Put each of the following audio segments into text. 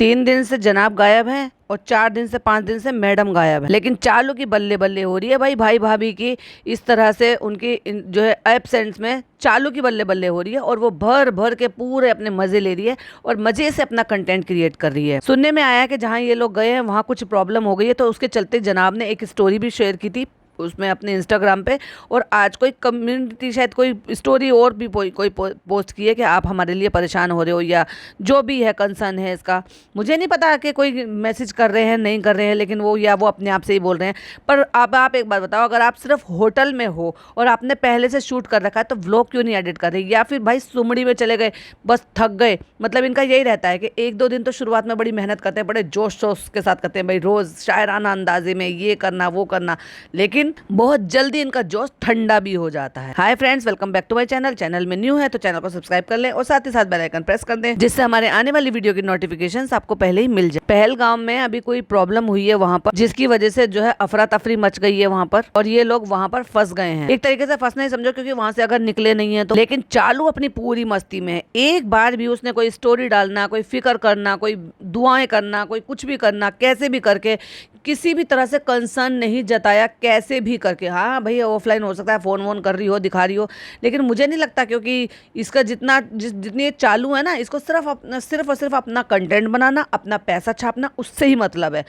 3 दिन से जनाब गायब हैं और 4 दिन से 5 दिन से मैडम गायब है। लेकिन चालू की बल्ले बल्ले हो रही है भाई भाभी की। इस तरह से उनकी जो है एब्सेंस में चालू की बल्ले बल्ले हो रही है और वो भर भर के पूरे अपने मजे ले रही है और मजे से अपना कंटेंट क्रिएट कर रही है। सुनने में आया है कि जहाँ ये लोग गए हैं वहाँ कुछ प्रॉब्लम हो गई है, तो उसके चलते जनाब ने एक स्टोरी भी शेयर की थी उसमें अपने इंस्टाग्राम पे, और आज कोई कम्युनिटी शायद कोई स्टोरी और भी कोई पोस्ट की है कि आप हमारे लिए परेशान हो रहे हो या जो भी है कंसर्न है इसका। मुझे नहीं पता कि कोई मैसेज कर रहे हैं नहीं कर रहे हैं, लेकिन वो अपने आप से ही बोल रहे हैं। पर अब आप एक बात बताओ, अगर आप सिर्फ होटल में हो और आपने पहले से शूट कर रखा है तो व्लॉग क्यों नहीं एडिट कर रहे, या फिर भाई सुमड़ी में चले गए बस थक गए। मतलब इनका यही रहता है कि 1-2 दिन तो शुरुआत में बड़ी मेहनत करते हैं, बड़े जोश शोश के साथ करते हैं भाई, रोज़ शायराना अंदाजे में ये करना वो करना, लेकिन बहुत जल्दी इनका जोश ठंडा भी हो जाता है। Hi friends, welcome back to my channel. Channel में न्यू है तो चैनल को सब्सक्राइब कर लें और साथ ही साथ बेल आइकन प्रेस कर दें, जिससे हमारे आने वाली वीडियो की नोटिफिकेशंस आपको पहले ही मिल जाए। पहलगाम में अभी कोई प्रॉब्लम हुई है वहाँ पर, जिसकी वजह से जो है अफरा तफरी मच गई है वहाँ पर, और ये लोग वहाँ पर फंस गए हैं। एक तरीके से फंसना ही समझो, क्योंकि वहाँ से अगर निकले नहीं है तो। लेकिन चालू अपनी पूरी मस्ती में है, एक बार भी उसने कोई स्टोरी डालना, कोई फिक्र करना, कोई दुआएं करना, कोई कुछ भी करना, कैसे भी करके किसी भी तरह से कंसर्न नहीं जताया, कैसे भी करके। हाँ भाई ऑफलाइन हो सकता है, फ़ोन वोन कर रही हो, दिखा रही हो, लेकिन मुझे नहीं लगता, क्योंकि इसका जितनी ये चालू है ना, इसको सिर्फ और सिर्फ अपना कंटेंट बनाना, अपना पैसा छापना, उससे ही मतलब है।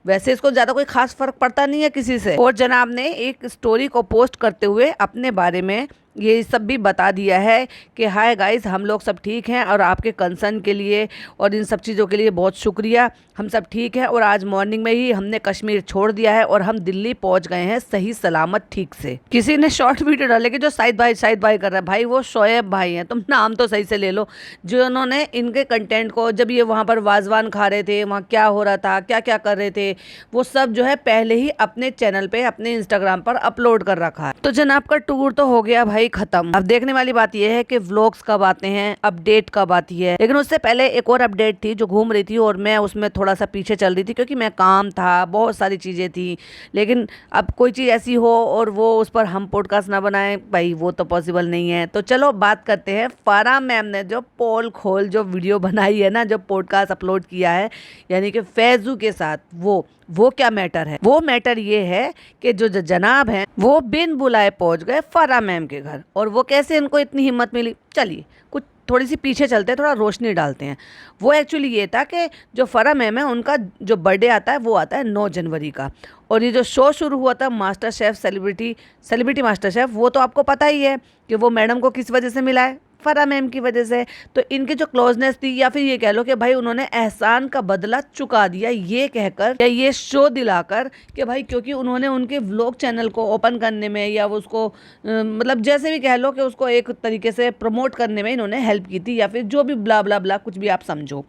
वैसे इसको ज़्यादा कोई खास फर्क पड़ता नहीं है किसी से। और जनाब ने एक स्टोरी को पोस्ट करते हुए अपने बारे में ये सब भी बता दिया है कि हाय गाइस, हम लोग सब ठीक हैं और आपके कंसर्न के लिए और इन सब चीज़ों के लिए बहुत शुक्रिया, हम सब ठीक हैं। और आज मॉर्निंग में ही हमने कश्मीर छोड़ दिया है और हम दिल्ली पहुंच गए हैं सही सलामत ठीक से। किसी ने शॉर्ट वीडियो डाले कि जो शाहिद भाई कर रहा है, भाई वो शोएब भाई हैं, तुम नाम तो सही से ले लो। जो उन्होंने इनके कंटेंट को, जब ये वहाँ पर वाजवान खा रहे थे, वहाँ क्या हो रहा था, क्या क्या कर रहे थे, वो सब जो है पहले ही अपने चैनल पे, अपने इंस्टाग्राम पर अपलोड कर रखा है। तो जनाब का टूर तो हो गया भाई खत्म। अब देखने वाली बात यह है कि व्लॉग्स कब आते हैं, अपडेट कब आती है। लेकिन उससे पहले एक और अपडेट थी जो घूम रही थी और मैं उसमें थोड़ा सा पीछे चल रही थी, क्योंकि मैं काम था, बहुत सारी चीज़ें थी। लेकिन अब कोई चीज़ ऐसी हो और वो उस पर हम पॉडकास्ट ना बनाएं, भाई वो तो पॉसिबल नहीं है। तो चलो बात करते हैं फारा मैम ने जो पोल खोल जो वीडियो बनाई है ना, जो पॉडकास्ट अपलोड किया है, यानी कि फैजू के साथ, वो क्या मैटर है। वो मैटर ये है कि जो जनाब हैं वो बिन बुलाए पहुंच गए फारा मैम के घर। और वो कैसे इनको इतनी हिम्मत मिली, चलिए कुछ थोड़ी सी पीछे चलते हैं, थोड़ा रोशनी डालते हैं। वो एक्चुअली ये था कि जो फारा मैम है उनका जो बर्थडे आता है वो आता है 9 जनवरी का। और ये जो शो शुरू हुआ था master chef celebrity master chef, वो तो आपको पता ही है कि वो मैडम को किस वजह से मिला है, फरा मैम की वजह से। तो इनकी जो क्लोजनेस थी, या फिर ये कह लो कि भाई उन्होंने एहसान का बदला चुका दिया, ये कहकर या ये शो दिलाकर कि भाई, क्योंकि उन्होंने उनके व्लॉग चैनल को ओपन करने में या वो उसको मतलब जैसे भी कह लो कि उसको एक तरीके से प्रमोट करने में इन्होंने हेल्प की थी, या फिर जो भी ब्ला ब्ला ब्ला कुछ भी आप समझो।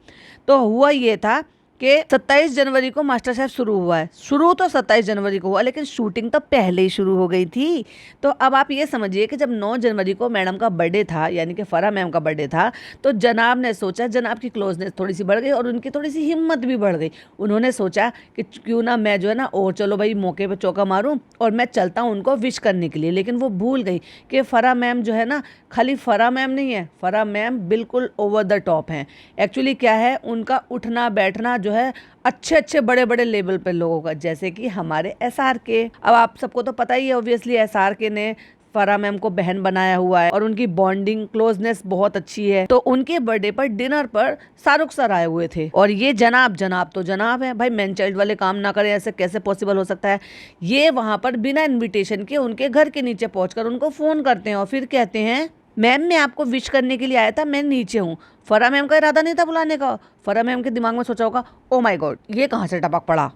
तो हुआ ये था कि 27 जनवरी को मास्टर शेफ शुरू हुआ है। शुरू तो 27 जनवरी को हुआ, लेकिन शूटिंग तो पहले ही शुरू हो गई थी। तो अब आप ये समझिए कि जब 9 जनवरी को मैडम का बर्थडे था, यानी कि फरा मैम का बर्थडे था, तो जनाब ने सोचा, जनाब की क्लोजनेस थोड़ी सी बढ़ गई और उनकी थोड़ी सी हिम्मत भी बढ़ गई। उन्होंने सोचा कि क्यों ना मैं जो है ना, और चलो भाई मौके पर चौका मारूँ और मैं चलता हूँ उनको विश करने के लिए। लेकिन वो भूल गई कि फरा मैम जो है ना, खाली फरा मैम नहीं है, फरा मैम बिल्कुल ओवर द टॉप हैं। एक्चुअली क्या है, उनका उठना बैठना जो है अच्छे बड़े बड़े लेवल पे लोगों का, जैसे कि हमारे SRK। अब आप सबको तो पता ही है ऑब्वियसली, SRK ने फरा मैम को बहन बनाया हुआ है और उनकी बॉन्डिंग क्लोजनेस बहुत अच्छी है। तो उनके बर्थडे पर डिनर पर शाहरुख सर आए हुए थे, और ये जनाब तो जनाब है भाई, मैन चाइल्ड वाले काम ना करें, ऐसे कैसे पॉसिबल हो सकता है। ये वहां पर बिना इन्विटेशन के उनके घर के नीचे पहुंचकर उनको फोन करते हैं और फिर कहते हैं, मैम मैं आपको विश करने के लिए आया था, मैं नीचे हूँ। फरा मैम का इरादा नहीं था बुलाने का। फरा मैम के दिमाग में सोचा होगा, ओ माय गॉड ये कहाँ से टपक पड़ा,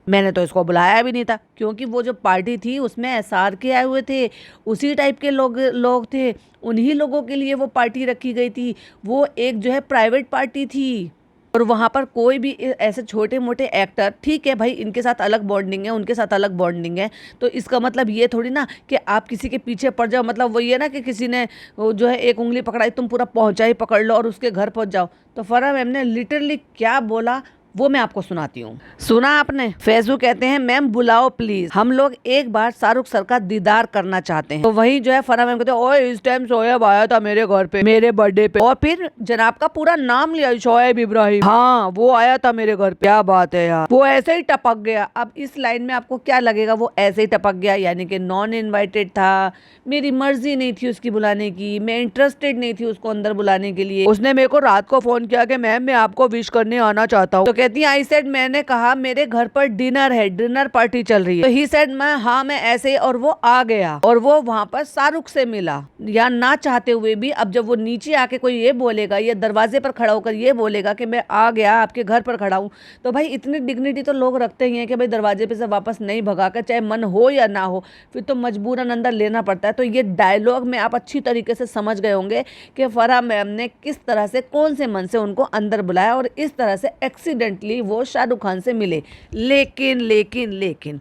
मैंने तो इसको बुलाया भी नहीं था। क्योंकि वो जो पार्टी थी उसमें SRK आए हुए थे, उसी टाइप के लोग थे, उन्हीं लोगों के लिए वो पार्टी रखी गई थी। वो एक जो है प्राइवेट पार्टी थी, और वहाँ पर कोई भी ऐसे छोटे मोटे एक्टर, ठीक है भाई इनके साथ अलग बॉन्डिंग है, उनके साथ अलग बॉन्डिंग है, तो इसका मतलब ये थोड़ी ना कि आप किसी के पीछे पड़ जाओ। मतलब वही है ना कि किसी ने जो है एक उंगली पकड़ाई, तुम पूरा पहुँचा ही पकड़ लो और उसके घर पहुँच जाओ। तो फरा मैम ने लिटरली क्या बोला वो मैं आपको सुनाती हूँ। सुना आपने? फैजू कहते हैं मैम बुलाओ प्लीज, हम लोग एक बार शाहरुख सर का दीदार करना चाहते हैं। तो वही जो है फरहा मैम कहते हैं ओए इस टाइम शोएब आया था मेरे घर पे मेरे बर्थडे पे, और फिर जनाब का पूरा नाम लिया, शोएब इब्राहिम, हाँ वो आया था मेरे घर पे। क्या बात है यार, वो ऐसे ही टपक गया। अब इस लाइन में आपको क्या लगेगा? वो ऐसे ही टपक गया यानी कि नॉन इनवाइटेड था, मेरी मर्जी नहीं थी उसकी बुलाने की, मैं इंटरेस्टेड नहीं थी उसको अंदर बुलाने के लिए। उसने मेरे को रात को फोन किया कि मैम मैं आपको विश करने आना चाहता हूँ। तो कहती है आई सेड, मैंने कहा मेरे घर पर डिनर है, डिनर पार्टी चल रही है। तो ही सेड मैं हाँ मैं ऐसे, और वो आ गया और वो वहां पर शाहरुख से मिला, या ना चाहते हुए भी। अब जब वो नीचे आके कोई ये बोलेगा या दरवाजे पर खड़ा होकर ये बोलेगा कि मैं आ गया आपके घर पर खड़ा हूँ, तो भाई इतनी डिग्निटी तो लोग रखते ही हैं कि भाई दरवाजे पे से वापस नहीं भगाकर, चाहे मन हो या ना हो, फिर तो मजबूरन अंदर लेना पड़ता है। तो ये डायलॉग में आप अच्छी तरीके से समझ गए होंगे कि फरहा मैम ने किस तरह से, कौन से मन से उनको अंदर बुलाया और इस तरह से एक्सीडेंटली वो शाहरुख खान से मिले। लेकिन लेकिन लेकिन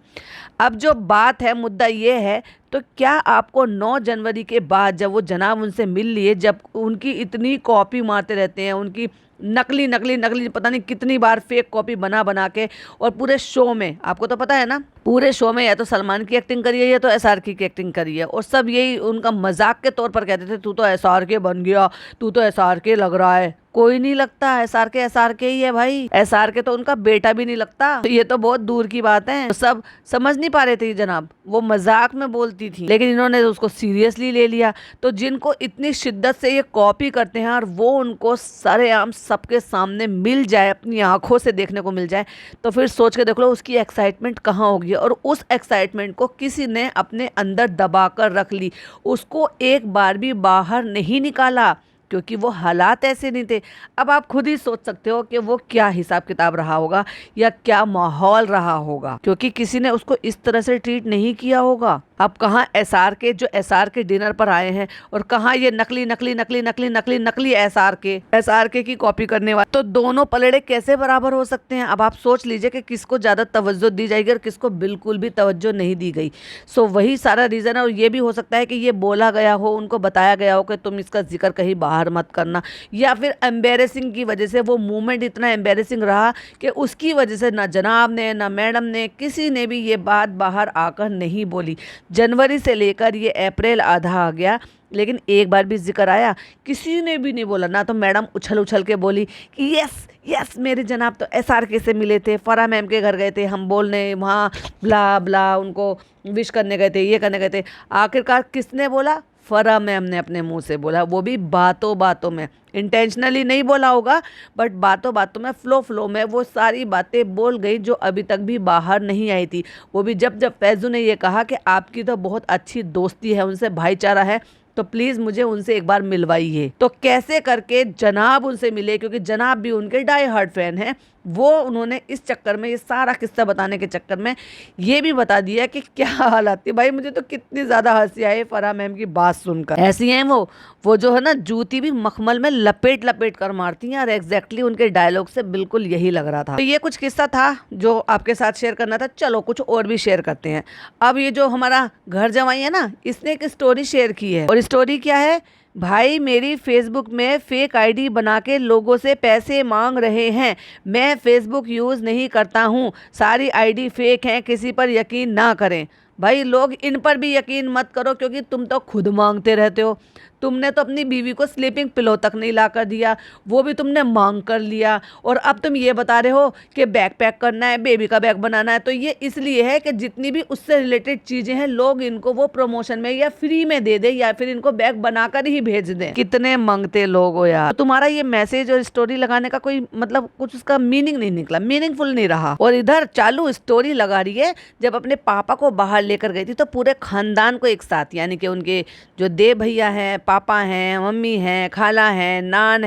अब जो बात है, मुद्दा ये है, तो क्या आपको 9 जनवरी के बाद जब वो जनाब उनसे मिल लिए, जब उनकी इतनी कॉपी मारते रहते हैं, उनकी नकली नकली नकली पता नहीं कितनी बार फेक कॉपी बना बना के, और पूरे शो में आपको तो पता है ना, पूरे शो में या तो सलमान की एक्टिंग करी है या तो एसआरके की एक्टिंग करी है, और सब यही उनका मजाक के तौर पर कहते थे तू तो एसआरके बन गया, तू तो एसआरके लग रहा है। कोई नहीं लगता, एसआरके ही है भाई, एसआरके तो उनका बेटा भी नहीं लगता। तो ये तो बहुत दूर की बात है। तो सब समझ नहीं पा रहे थे जनाब, वो मजाक में बोलती थी, लेकिन इन्होंने उसको सीरियसली ले लिया। तो जिनको इतनी शिद्दत से ये कॉपी करते हैं और वो उनको सरेआम सबके सामने मिल जाए, अपनी आंखों से देखने को मिल जाए, तो फिर सोच के देख लो उसकी एक्साइटमेंट कहाँ होगी। और उस एक्साइटमेंट को किसी ने अपने अंदर दबा कर रख ली, उसको एक बार भी बाहर नहीं निकाला, क्योंकि वो हालात ऐसे नहीं थे। अब आप खुद ही सोच सकते हो कि वो क्या हिसाब किताब रहा होगा या क्या माहौल रहा होगा, क्योंकि किसी ने उसको इस तरह से ट्रीट नहीं किया होगा। अब कहाँ एसआरके, जो एसआरके डिनर पर आए हैं, और कहाँ ये नकली नकली नकली नकली नकली नकली एसआरके की कॉपी करने वाले। तो दोनों पलड़े कैसे बराबर हो सकते हैं? अब आप सोच लीजिए कि किसको ज़्यादा तवज्जो दी जाएगी और किसको बिल्कुल भी तवज्जो नहीं दी गई। सो वही सारा रीज़न है। और ये भी हो सकता है कि ये बोला गया हो, उनको बताया गया हो कि तुम इसका जिक्र कहीं बाहर मत करना, या फिर एम्बेरसिंग की वजह से वो मूवमेंट इतना एम्बेरसिंग रहा कि उसकी वजह से ना जनाब ने ना मैडम ने किसी ने भी ये बात बाहर आकर नहीं बोली। जनवरी से लेकर ये अप्रैल आधा आ गया, लेकिन एक बार भी जिक्र आया किसी ने भी नहीं बोला। ना तो मैडम उछल उछल के बोली कि यस यस मेरे जनाब तो एसआरके से मिले थे, फरहा मैम के घर गए थे हम बोलने, वहाँ ब्ला ब्ला उनको विश करने गए थे, ये करने गए थे। आखिरकार किसने बोला? फरहा मैम ने अपने मुंह से बोला, वो भी बातों बातों में, इंटेंशनली नहीं बोला होगा, बट बातों बातों में, फ्लो में वो सारी बातें बोल गई जो अभी तक भी बाहर नहीं आई थी। वो भी जब जब फैजू ने ये कहा कि आपकी तो बहुत अच्छी दोस्ती है उनसे, भाईचारा है, तो प्लीज़ मुझे उनसे एक बार मिलवाइए। तो कैसे करके जनाब उनसे मिले, क्योंकि जनाब भी उनके डाई हार्ड फैन हैं। वो उन्होंने इस चक्कर में, ये सारा किस्सा बताने के चक्कर में ये भी बता दिया कि क्या हालत थी। भाई मुझे तो कितनी ज़्यादा हंसी आई फरहा मैम की बात सुनकर। ऐसी हैं वो जो है ना जूती भी मखमल में लपेट लपेट कर मारती हैं, और एग्जैक्टली उनके डायलॉग से बिल्कुल यही लग रहा था। तो ये कुछ किस्सा था जो आपके साथ शेयर करना था। चलो कुछ और भी शेयर करते हैं। अब ये जो हमारा घर जमाई है ना, इसने एक स्टोरी शेयर की है, और स्टोरी क्या है? भाई मेरी फेसबुक में फेक आईडी बना के लोगों से पैसे मांग रहे हैं। मैं फेसबुक यूज़ नहीं करता हूँ, सारी आईडी फेक हैं, किसी पर यकीन ना करें। भाई लोग इन पर भी यकीन मत करो, क्योंकि तुम तो खुद मांगते रहते हो। तुमने तो अपनी बीवी को स्लीपिंग पिलो तक नहीं ला कर दिया, वो भी तुमने मांग कर लिया, और अब तुम ये बता रहे हो कि बैग पैक करना है, बेबी का बैग बनाना है। तो ये इसलिए है कि जितनी भी उससे रिलेटेड चीज़ें हैं लोग इनको वो प्रमोशन में या फ्री में दे दे, या फिर इनको बैग बनाकर ही भेज दें। कितने मांगते लोग हो यार। तो तुम्हारा ये मैसेज और स्टोरी लगाने का कोई मतलब कुछ उसका मीनिंग नहीं निकला, मीनिंगफुल नहीं रहा। और इधर चालू स्टोरी लगा रही है, जब अपने पापा को बाहर लेकर गई थी तो पूरे खानदान को एक साथ, यानी कि उनके जो देव भैया हैं, पापा हैं, मम्मी हैं, खाला हैं, नान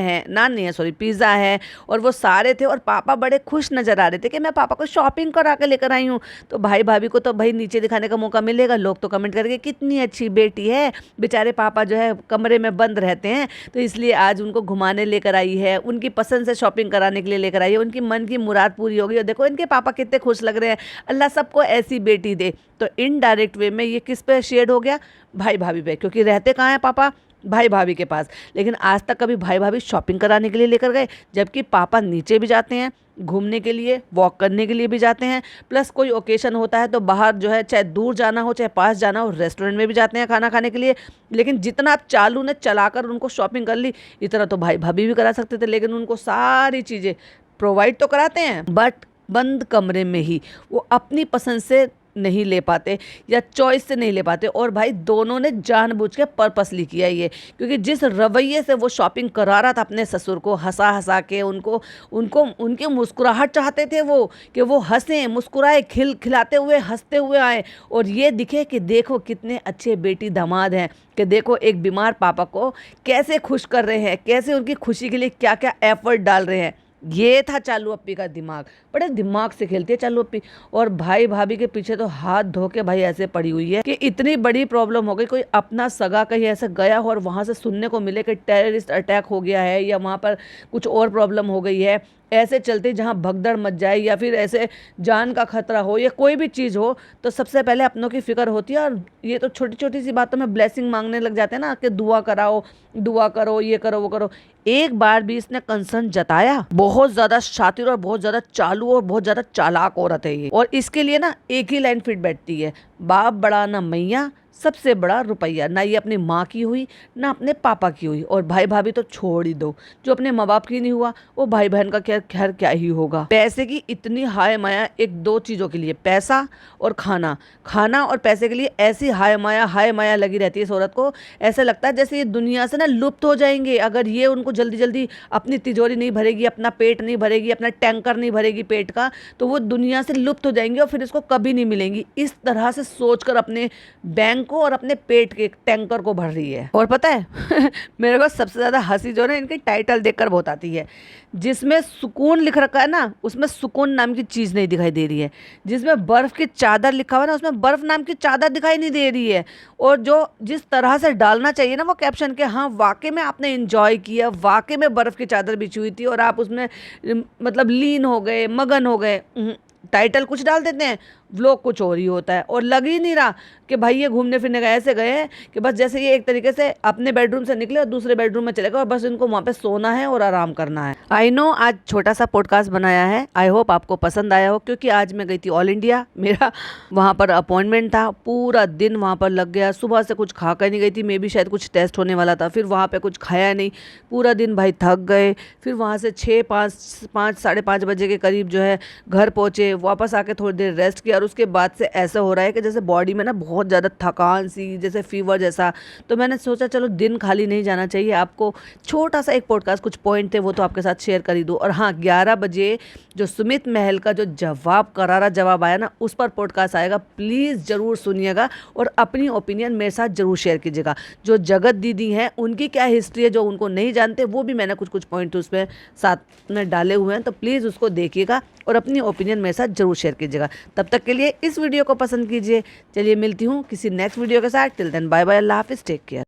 नहीं है सॉरी, पिज़्ज़ा है, और वो सारे थे। और पापा बड़े खुश नज़र आ रहे थे कि मैं पापा को शॉपिंग करा के लेकर आई हूँ। तो भाई भाभी को तो भाई नीचे दिखाने का मौका मिलेगा, लोग तो कमेंट करेंगे कितनी अच्छी बेटी है। बेचारे पापा जो है कमरे में बंद रहते हैं, तो इसलिए आज उनको घुमाने लेकर आई है, उनकी पसंद से शॉपिंग कराने के लिए लेकर आई है, उनकी मन की मुराद पूरी हो गई। और देखो इनके पापा कितने खुश लग रहे हैं, अल्लाह सबको ऐसी बेटी दे। तो इनडायरेक्ट वे में ये किस पे शेड हो गया? भाई भाभी पे, क्योंकि रहते कहाँ हैं पापा? भाई भाभी के पास, लेकिन आज तक कभी भाई भाभी शॉपिंग कराने के लिए लेकर गए, जबकि पापा नीचे भी जाते हैं घूमने के लिए, वॉक करने के लिए भी जाते हैं, प्लस कोई ओकेशन होता है तो बाहर जो है, चाहे दूर जाना हो चाहे पास जाना हो, रेस्टोरेंट में भी जाते हैं खाना खाने के लिए। लेकिन जितना आप चालू ने चलाकर उनको शॉपिंग कर ली, इतना तो भाई भाभी भी करा सकते थे, लेकिन उनको सारी चीज़ें प्रोवाइड तो कराते हैं बट बंद कमरे में ही, वो अपनी पसंद से नहीं ले पाते या चॉइस से नहीं ले पाते। और भाई दोनों ने जानबूझ के पर्पसली किया ये, क्योंकि जिस रवैये से वो शॉपिंग करा रहा था अपने ससुर को, हंसा हंसा के उनको उनको उनकी मुस्कुराहट चाहते थे वो, कि वो हंसें मुस्कुराए, खिलाते हुए हंसते हुए आए और ये दिखे कि देखो कितने अच्छे बेटी दामाद हैं, कि देखो एक बीमार पापा को कैसे खुश कर रहे हैं, कैसे उनकी खुशी के लिए क्या क्या एफर्ट डाल रहे हैं। ये था चालू अप्पी का दिमाग। बड़े दिमाग से खेलती है चालू अप्पी। और भाई भाभी के पीछे तो हाथ धो के भाई ऐसे पड़ी हुई है कि इतनी बड़ी प्रॉब्लम हो गई, कोई अपना सगा कहीं ऐसे गया हो और वहाँ से सुनने को मिले कि टेररिस्ट अटैक हो गया है या वहाँ पर कुछ और प्रॉब्लम हो गई है, ऐसे चलते जहाँ भगदड़ मच जाए या फिर ऐसे जान का खतरा हो या कोई भी चीज़ हो, तो सबसे पहले अपनों की फिक्र होती है। और ये तो छोटी छोटी सी बातों में ब्लेसिंग मांगने लग जाते हैं ना, कि दुआ कराओ, दुआ करो, ये करो वो करो। एक बार भी इसने कंसर्न जताया? बहुत ज़्यादा शातिर और बहुत ज़्यादा चालू और बहुत ज़्यादा चालाक औरत है ये। और इसके लिए ना एक ही लाइन फिट बैठती है, बाप बड़ा ना मैया, सबसे बड़ा रुपया। ना ये अपनी माँ की हुई ना अपने पापा की हुई, और भाई भाभी तो छोड़ ही दो, जो अपने माँ बाप की नहीं हुआ वो भाई बहन का क्या खैर क्या ही होगा। पैसे की इतनी हाय माया एक दो चीज़ों के लिए, पैसा और खाना। खाना और पैसे के लिए ऐसी हाय माया लगी रहती है इस औरत को, ऐसा लगता है जैसे ये दुनिया से ना लुप्त हो जाएंगे अगर ये उनको जल्दी जल्दी अपनी तिजोरी नहीं भरेगी, अपना पेट नहीं भरेगी, अपना टैंकर नहीं भरेगी पेट का, तो वो दुनिया से लुप्त हो जाएंगे और फिर इसको कभी नहीं मिलेंगी। इस तरह से सोचकर अपने बैंक को और अपने पेट के टैंकर को भर रही है। और पता है मेरे को सबसे ज्यादा हंसी जो है ना इनके टाइटल देखकर बहुत आती है। जिसमें सुकून लिख रखा है ना, उसमें सुकून नाम की चीज नहीं दिखाई दे रही है। जिसमें बर्फ की चादर लिखा हुआ है ना, उसमें बर्फ नाम की चादर दिखाई नहीं दे रही है। और जो जिस तरह से डालना चाहिए ना वो कैप्शन के, हाँ वाकई में आपने एंजॉय किया, वाकई में बर्फ की चादर बिछी हुई थी और आप उसमें मतलब लीन हो गए, मगन हो गए। टाइटल कुछ डाल देते हैं, व्लॉग कुछ और ही होता है। और लग ही नहीं रहा कि भाई ये घूमने फिरने गए, ऐसे गए हैं कि बस जैसे ये एक तरीके से अपने बेडरूम से निकले और दूसरे बेडरूम में चले गए और बस इनको वहाँ पे सोना है और आराम करना है। आई नो आज छोटा सा पॉडकास्ट बनाया है, आई होप आपको पसंद आया हो, क्योंकि आज मैं गई थी ऑल इंडिया, मेरा वहाँ पर अपॉइंटमेंट था, पूरा दिन वहाँ पर लग गया। सुबह से कुछ खा कर नहीं गई थी, मे भी शायद कुछ टेस्ट होने वाला था, फिर वहाँ पर कुछ खाया नहीं, पूरा दिन भाई थक गए। फिर वहाँ से 5 साढ़े 5 बजे के करीब जो है घर पहुँचे, वापस आके थोड़ी देर रेस्ट किया और उसके बाद से ऐसा हो रहा है कि जैसे बॉडी में ना बहुत ज़्यादा थकान सी, जैसे फीवर जैसा। तो मैंने सोचा चलो दिन खाली नहीं जाना चाहिए, आपको छोटा सा एक पॉडकास्ट, कुछ पॉइंट थे वो तो आपके साथ शेयर कर ही दूँ। और हाँ 11 बजे जो सुमित महल का जो करारा जवाब आया ना, उस पर पॉडकास्ट आएगा, प्लीज़ ज़रूर सुनिएगा और अपनी ओपिनियन मेरे साथ ज़रूर शेयर कीजिएगा। जो जगत दीदी हैं उनकी क्या हिस्ट्री है जो उनको नहीं जानते, वो भी मैंने कुछ पॉइंट उसमें साथ में डाले हुए हैं, तो प्लीज़ उसको देखिएगा और अपनी ओपिनियन मेरे साथ जरूर शेयर कीजिएगा। तब तक के लिए इस वीडियो को पसंद कीजिए। चलिए मिलती हूँ किसी नेक्स्ट वीडियो के साथ। टिल देन बाय बाय, अल्लाह हाफिज़, टेक केयर।